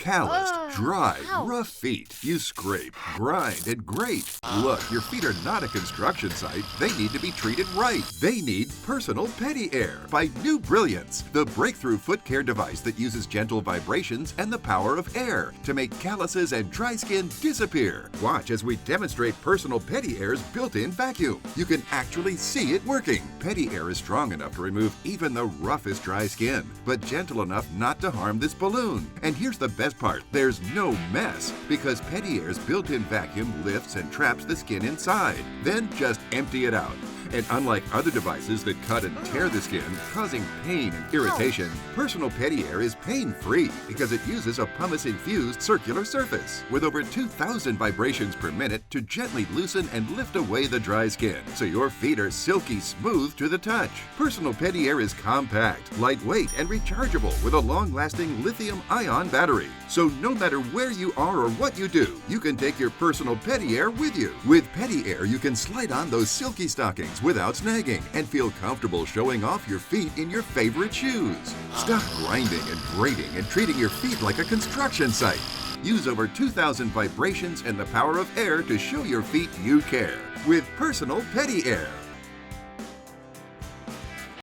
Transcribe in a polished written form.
calloused, dry, Ouch. rough feet. You scrape, grind, and grate. Look, your feet are not a construction site. They need to be treated right. They need Personal Pedi Air by New Brilliance, the breakthrough foot care device that uses gentle vibrations and the power of air to make calluses and dry skin disappear. Watch as we demonstrate Personal Pedi Air's built-in vacuum. You can actually see it working. Pedi Air is strong enough to remove even the roughest dry skin, but gentle enough not to harm this balloon. And here's the best part, there's no mess, because Pedi Air's built-in vacuum lifts and traps the skin inside. Then just empty it out. And unlike other devices that cut and tear the skin, causing pain and irritation, Personal Pedi Air is pain-free because it uses a pumice-infused circular surface with over 2,000 vibrations per minute to gently loosen and lift away the dry skin, so your feet are silky smooth to the touch. Personal Pedi Air is compact, lightweight, and rechargeable with a long-lasting lithium-ion battery. So no matter where you are or what you do, you can take your Personal Pedi Air with you. With Pedi Air, you can slide on those silky stockings without snagging and feel comfortable showing off your feet in your favorite shoes. Stop grinding and grating and treating your feet like a construction site. Use over 2,000 vibrations and the power of air to show your feet you care with Personal Pedi Air.